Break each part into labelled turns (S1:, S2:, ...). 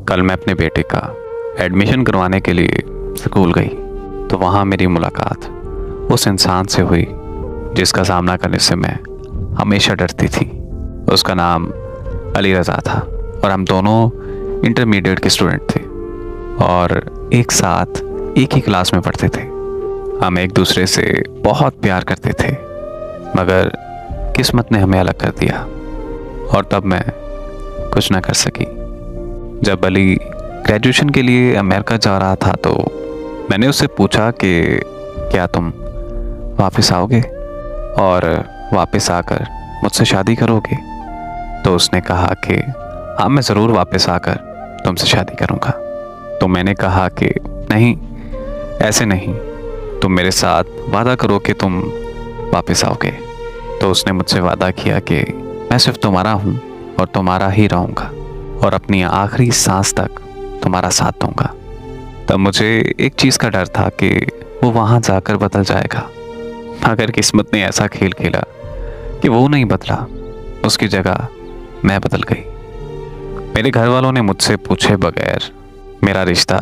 S1: कल मैं अपने बेटे का एडमिशन करवाने के लिए स्कूल गई तो वहाँ मेरी मुलाकात उस इंसान से हुई जिसका सामना करने से मैं हमेशा डरती थी। उसका नाम अली रज़ा था और हम दोनों इंटरमीडिएट के स्टूडेंट थे और एक साथ एक ही क्लास में पढ़ते थे। हम एक दूसरे से बहुत प्यार करते थे, मगर किस्मत ने हमें अलग कर दिया और तब मैं कुछ ना कर सकी। जब अली ग्रेजुएशन के लिए अमेरिका जा रहा था तो मैंने उससे पूछा कि क्या तुम वापस आओगे और वापस आकर मुझसे शादी करोगे? तो उसने कहा कि हाँ, मैं ज़रूर वापस आकर तुमसे शादी करूँगा। तो मैंने कहा कि नहीं, ऐसे नहीं, तुम मेरे साथ वादा करो कि तुम वापस आओगे। तो उसने मुझसे वादा किया कि मैं सिर्फ तुम्हारा हूँ और तुम्हारा ही रहूँगा और अपनी आखिरी सांस तक तुम्हारा साथ दूँगा। तब मुझे एक चीज़ का डर था कि वो वहाँ जाकर बदल जाएगा, मगर किस्मत ने ऐसा खेल खेला कि वो नहीं बदला, उसकी जगह मैं बदल गई। मेरे घर वालों ने मुझसे पूछे बगैर मेरा रिश्ता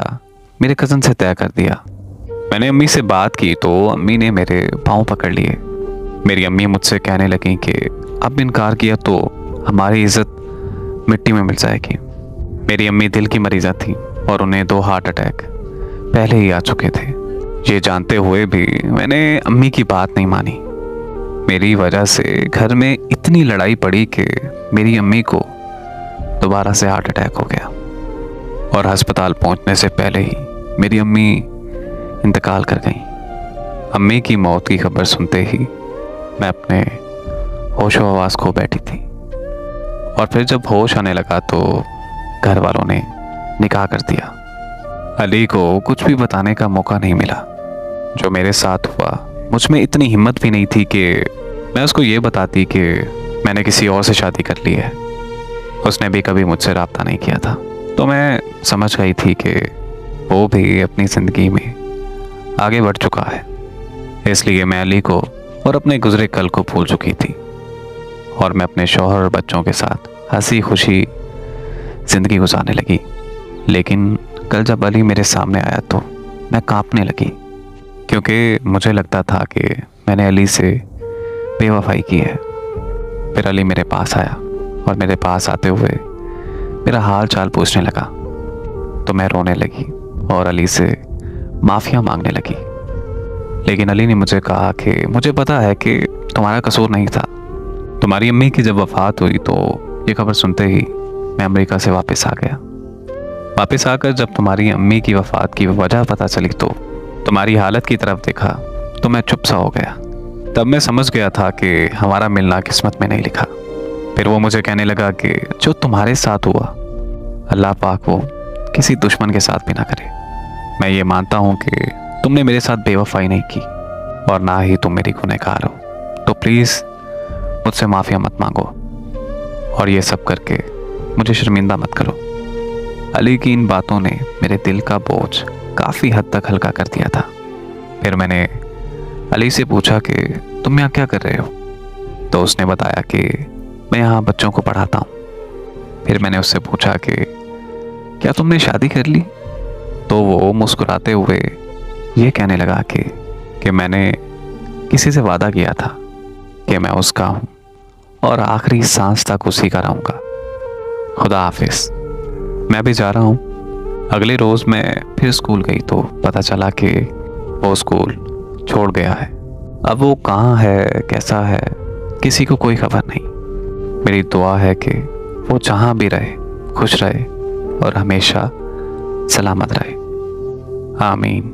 S1: मेरे कज़न से तय कर दिया। मैंने अम्मी से बात की तो अम्मी ने मेरे पाँव पकड़ लिए। मेरी अम्मी मुझसे कहने लगी कि अब इनकार किया तो हमारी इज्जत मिट्टी में मिल जाएगी। मेरी अम्मी दिल की मरीज़ा थी और उन्हें 2 हार्ट अटैक पहले ही आ चुके थे। ये जानते हुए भी मैंने अम्मी की बात नहीं मानी। मेरी वजह से घर में इतनी लड़ाई पड़ी कि मेरी अम्मी को दोबारा से हार्ट अटैक हो गया और अस्पताल पहुंचने से पहले ही मेरी अम्मी इंतकाल कर गईं। अम्मी की मौत की खबर सुनते ही मैं अपने होशो हवास खो बैठी थी और फिर जब होश आने लगा तो घर वालों ने निकाह कर दिया। अली को कुछ भी बताने का मौका नहीं मिला। जो मेरे साथ हुआ, मुझ में इतनी हिम्मत भी नहीं थी कि मैं उसको ये बताती कि मैंने किसी और से शादी कर ली है। उसने भी कभी मुझसे रब्ता नहीं किया था, तो मैं समझ गई थी कि वो भी अपनी ज़िंदगी में आगे बढ़ चुका है। इसलिए मैं अली को और अपने गुजरे कल को भूल चुकी थी और मैं अपने शौहर और बच्चों के साथ हंसी खुशी ज़िंदगी गुजारने लगी। लेकिन कल जब अली मेरे सामने आया तो मैं कांपने लगी, क्योंकि मुझे लगता था कि मैंने अली से बेवफाई की है। फिर अली मेरे पास आया और मेरे पास आते हुए मेरा हाल चाल पूछने लगा तो मैं रोने लगी और अली से माफ़िया मांगने लगी। लेकिन अली ने मुझे कहा कि मुझे पता है कि तुम्हारा कसूर नहीं था। तुम्हारी अम्मी की जब वफ़ात हुई तो ये खबर सुनते ही मैं अमेरिका से वापस आ गया। वापस आकर जब तुम्हारी अम्मी की वफ़ात की वजह पता चली तो तुम्हारी हालत की तरफ देखा तो मैं चुप सा हो गया। तब मैं समझ गया था कि हमारा मिलना किस्मत में नहीं लिखा। फिर वो मुझे कहने लगा कि जो तुम्हारे साथ हुआ, अल्लाह पाक वो किसी दुश्मन के साथ भी ना करे। मैं ये मानता हूँ कि तुमने मेरे साथ बेवफाई नहीं की और ना ही तुम मेरी गुनहगार हो, तो प्लीज़ मुझसे माफ़िया मत मांगो और ये सब करके मुझे शर्मिंदा मत करो। अली की इन बातों ने मेरे दिल का बोझ काफ़ी हद तक हल्का कर दिया था। फिर मैंने अली से पूछा कि तुम यहाँ क्या कर रहे हो? तो उसने बताया कि मैं यहाँ बच्चों को पढ़ाता हूँ। फिर मैंने उससे पूछा कि क्या तुमने शादी कर ली? तो वो मुस्कुराते हुए ये कहने लगा कि मैंने किसी से वादा किया था कि मैं उसका हूँ और आखिरी सांस तक उसी का रहूँगा। खुदा हाफिज़, मैं भी जा रहा हूँ। अगले रोज़ मैं फिर स्कूल गई तो पता चला कि वो स्कूल छोड़ गया है। अब वो कहाँ है, कैसा है, किसी को कोई खबर नहीं। मेरी दुआ है कि वो जहाँ भी रहे खुश रहे और हमेशा सलामत रहे। आमीन।